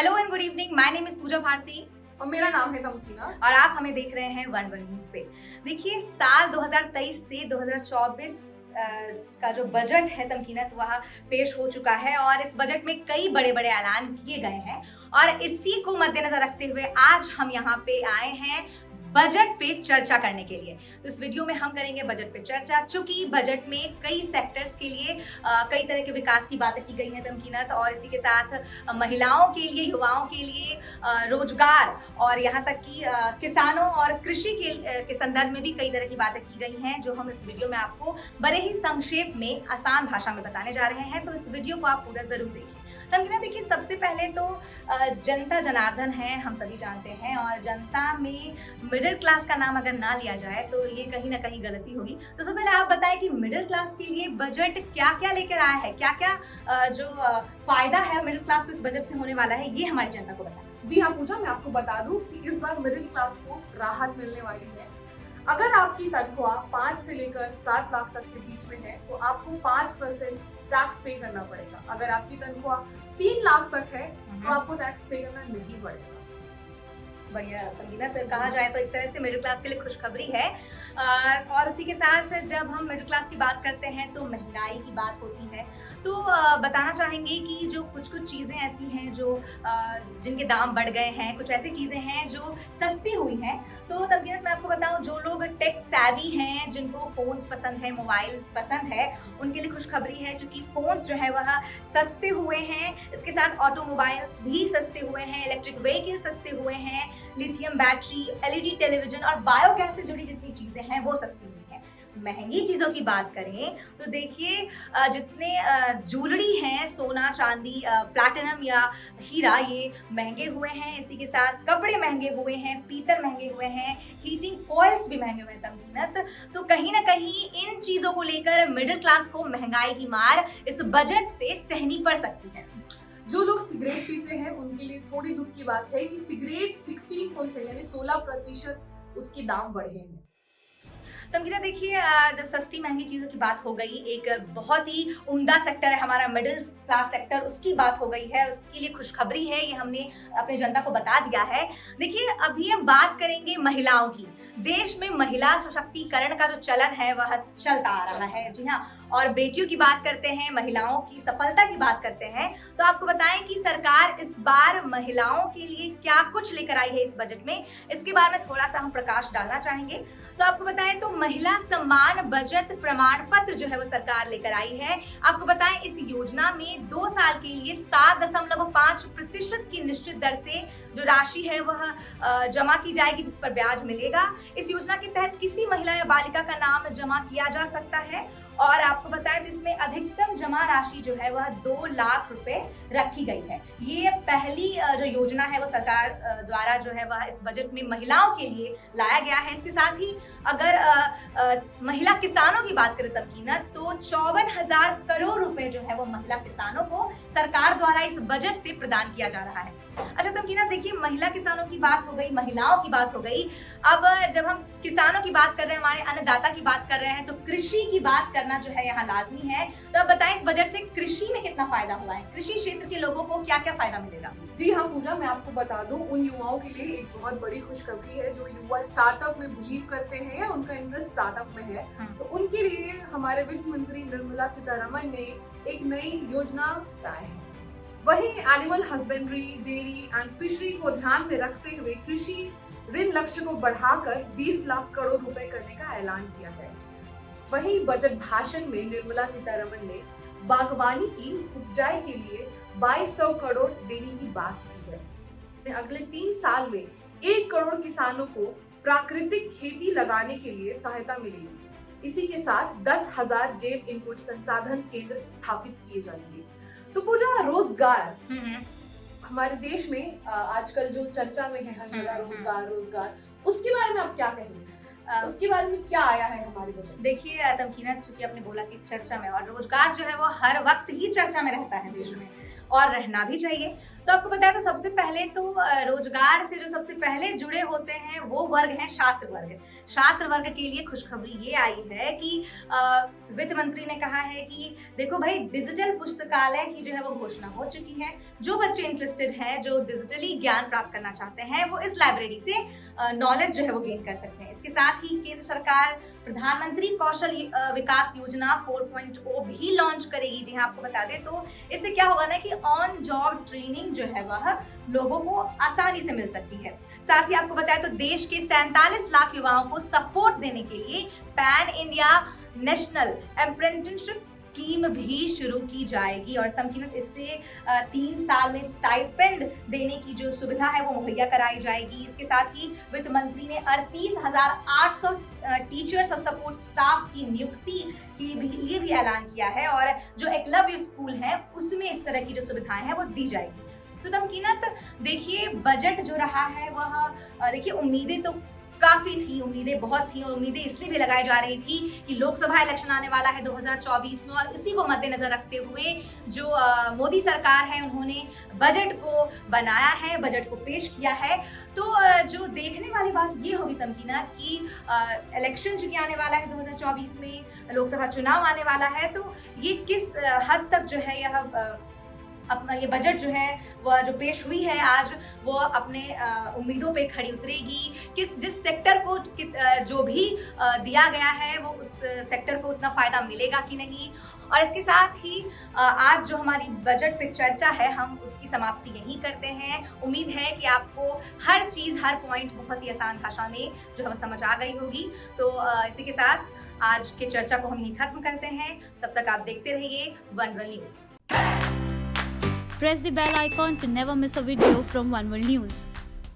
Hello and good evening, my name is Pooja Bharti और मेरा नाम है तमकीना और आप हमें देख रहे हैं वन वन न्यूज पे। देखिए, साल 2023 से 2024 का जो बजट है तमकीना, तो वह पेश हो चुका है और इस बजट में कई बड़े बड़े ऐलान किए गए हैं और इसी को मद्देनजर रखते हुए आज हम यहाँ पे आए हैं बजट पे चर्चा करने के लिए। तो इस वीडियो में हम करेंगे बजट पे चर्चा, चूंकि बजट में कई सेक्टर्स के लिए कई तरह के विकास की बातें की गई हैं तमकीनत, और इसी के साथ महिलाओं के लिए, युवाओं के लिए रोजगार और यहाँ तक कि किसानों और कृषि के संदर्भ में भी कई तरह की बातें की गई हैं, जो हम इस वीडियो में आपको बड़े ही संक्षेप में आसान भाषा में बताने जा रहे हैं। तो इस वीडियो को आप पूरा जरूर देखिए। तमकीना, देखिए, सबसे पहले तो जनता जनार्दन है, हम सभी जानते हैं, और जनता में मिडिल क्लास का नाम अगर ना लिया जाए तो ये कहीं ना कहीं गलती होगी। तो सबसे पहले आप बताएं कि मिडिल क्लास के लिए बजट क्या क्या लेकर आया है, क्या क्या जो फायदा है मिडिल क्लास को इस बजट से होने वाला है, ये हमारी जनता को बताएं। जी हाँ पूजा, मैं आपको बता दूं कि इस बार मिडिल क्लास को राहत मिलने वाली है। अगर आपकी तनख्वाह 5 से लेकर 7 लाख तक के बीच में है तो आपको 5% टैक्स पे करना पड़ेगा। अगर आपकी तनख्वाह 3 लाख तक है तो आपको टैक्स पे करना नहीं पड़ेगा। बढ़िया तमकीना, तो कहा जाए तो एक तरह से मिडिल क्लास के लिए खुशखबरी है। और उसी के साथ जब हम मिडिल क्लास की बात करते हैं तो महंगाई की बात होती है। तो बताना चाहेंगे कि जो कुछ चीज़ें ऐसी हैं जो जिनके दाम बढ़ गए हैं, कुछ ऐसी चीज़ें हैं जो सस्ती हुई हैं। तो तमकीना, मैं आपको बताऊं, जो लोग टेक सैवी हैं, जिनको फ़ोन्स पसंद है, मोबाइल पसंद है, उनके लिए खुशखबरी है, क्योंकि फ़ोन्स जो है वह सस्ते हुए हैं। इसके साथ ऑटोमोबाइल्स भी सस्ते हुए हैं, इलेक्ट्रिक व्हीकल सस्ते हुए हैं, लिथियम बैटरी, एलईडी टेलीविजन और बायोगैस से जुड़ी जितनी चीज़ें हैं वो सस्ती हुई हैं। महंगी चीज़ों की बात करें तो देखिए, जितने ज्वेलरी हैं, सोना चांदी, प्लैटिनम या हीरा, ये महंगे हुए हैं। इसी के साथ कपड़े महंगे हुए हैं, पीतल महंगे हुए हैं, हीटिंग कॉइल्स भी महंगे हुए हैं तमकीनत। तो कहीं ना कहीं इन चीज़ों को लेकर मिडिल क्लास को महंगाई की मार इस बजट से सहनी पड़ सकती है। जो लोग सिगरेट पीते हैं उनके लिए थोड़ी दुख की बात है कि सिगरेट 16% यानी 16% उसके दाम बढ़े हैं। तमकीना, देखिए, जब सस्ती महंगी चीज़ों की बात हो गई, एक बहुत ही उम्दा सेक्टर है हमारा मिडिल क्लास सेक्टर, उसकी बात हो गई है, उसके लिए खुशखबरी है, ये हमने अपनी जनता को बता दिया है। देखिए, अभी हम बात करेंगे महिलाओं की। देश में महिला सशक्तिकरण का जो चलन है वह चलता आ रहा है। जी हाँ, और बेटियों की बात करते हैं, महिलाओं की सफलता की बात करते हैं, तो आपको बताएं कि सरकार इस बार महिलाओं के लिए क्या कुछ लेकर आई है इस बजट में। इसके बारे में थोड़ा सा हम प्रकाश डालना चाहेंगे। तो आपको बताएं तो महिला सम्मान बचत प्रमाण पत्र जो है वो सरकार लेकर आई है। आपको बताएं, इस योजना में 2 साल के लिए 7.5% की निश्चित दर से जो राशि है वह जमा की जाएगी, जिस पर ब्याज मिलेगा। इस योजना के तहत किसी महिला या बालिका का नाम जमा किया जा सकता है और आपको बताएं तो इसमें अधिकतम जमा राशि जो है वह 2 लाख रुपए रखी गई है। ये पहली जो योजना है वो सरकार द्वारा जो है वह इस बजट में महिलाओं के लिए लाया गया है। इसके साथ ही अगर महिला किसानों की बात करें तमकीना, तो 54,000 करोड़ रुपए जो है वो महिला किसानों को सरकार द्वारा इस बजट से प्रदान किया जा रहा है। अच्छा तमकीना, देखिए, महिला किसानों की बात हो गई, महिलाओं की बात हो गई। अब जब हम किसानों की बात कर रहे हैं, हमारे अन्नदाता की बात कर रहे हैं, तो कृषि की बात करना जो है यहाँ लाजमी है। तो अब बताएं, इस बजट से कृषि में कितना फायदा हुआ है, कृषि क्षेत्र के लोगों को क्या क्या फायदा मिलेगा। जी हाँ पूजा, मैं आपको बता दूं, उन युवाओं के लिए एक बहुत बड़ी खुशखबरी है जो युवा स्टार्टअप में बिलीव करते हैं या उनका इंटरेस्ट स्टार्टअप में है। तो उनके लिए हमारे वित्त मंत्री निर्मला सीतारमण ने एक नई योजना लाई है। वहीं animal husbandry, dairy and fishery को ध्यान में रखते हुए कृषि ऋण लक्ष्य को बढ़ाकर 20 लाख करोड़ रुपए करने का ऐलान किया है। वहीं बजट भाषण में निर्मला सीतारमण ने बागवानी की उपजाई के लिए 2200 करोड़ देने की बात की है। अगले 3 साल में 1 करोड़ किसानों को प्राकृतिक खेती लगाने के लिए सहायता मिलेगी। इसी के साथ 10,000 जैव इनपुट संसाधन केंद्र स्थापित किए जाएंगे। तो पूजा, रोजगार हमारे देश में आजकल जो चर्चा में है, हर जगह रोजगार रोजगार, उसके बारे में आप क्या कहेंगे? उसके बारे में क्या आया है हमारे बजट? देखिए तमकीना, चूंकि आपने बोला कि चर्चा में, और रोजगार जो है वो हर वक्त ही चर्चा में रहता है देश में और रहना भी चाहिए। तो आपको बताया तो सबसे पहले तो रोजगार से जो सबसे पहले जुड़े होते हैं वो वर्ग हैं छात्र वर्ग। छात्र वर्ग के लिए खुशखबरी ये आई है कि वित्त मंत्री ने कहा है कि देखो भाई, डिजिटल पुस्तकालय की जो है वो घोषणा हो चुकी है। जो बच्चे इंटरेस्टेड हैं, जो डिजिटली ज्ञान प्राप्त करना चाहते हैं, वो इस लाइब्रेरी से नॉलेज जो है वो गेन कर सकते हैं। इसके साथ ही केंद्र सरकार प्रधानमंत्री कौशल विकास योजना 4.0 भी लॉन्च करेगी। जी हाँ, आपको बता दें तो इससे क्या होगा ना कि ऑन जॉब ट्रेनिंग जो है वह लोगों को आसानी से मिल सकती है। साथ ही आपको बताया तो देश के 47 लाख युवाओं को सपोर्ट देने के लिए pan India national apprenticeship scheme भी शुरू की जाएगी और तमकीनत इससे 3 साल में स्टाइपेंड देने की जो सुविधा है वो मुहैया कराई जाएगी। इसके साथ ही वित्त मंत्री ने 38,800 टीचर्स और सपोर्ट स्टाफ की नियुक्ति की भी ये भी ऐलान किया है और जो एकलव्य स्कूल हैं उसमें इस तरह की जो सुविधाएं हैं वो दी जाएगी। तो तमकीनत देखिए, बजट जो रहा है वह देखिए, उम्मीदें तो काफी थी, उम्मीदें बहुत थी और उम्मीदें इसलिए भी लगाई जा रही थी कि लोकसभा इलेक्शन आने वाला है 2024 में और इसी को मद्देनजर रखते हुए जो मोदी सरकार है उन्होंने बजट को बनाया है, बजट को पेश किया है। तो जो देखने वाली बात ये होगी तमकीना कि इलेक्शन चूंकि आने वाला है 2024 में, लोकसभा चुनाव आने वाला है, तो ये किस हद तक जो है यह अपना ये बजट जो है वह जो पेश हुई है आज, वो अपने उम्मीदों पे खड़ी उतरेगी। जिस सेक्टर को जो भी दिया गया है वो उस सेक्टर को उतना फ़ायदा मिलेगा कि नहीं। और इसके साथ ही आज जो हमारी बजट पे चर्चा है हम उसकी समाप्ति यहीं करते हैं। उम्मीद है कि आपको हर चीज़, हर पॉइंट बहुत ही आसान भाषा में जो है समझ आ गई होगी। तो इसी के साथ आज के चर्चा को हम यहीं खत्म करते हैं। तब तक आप देखते रहिए one world news. Press the bell icon to never miss a video from One World News.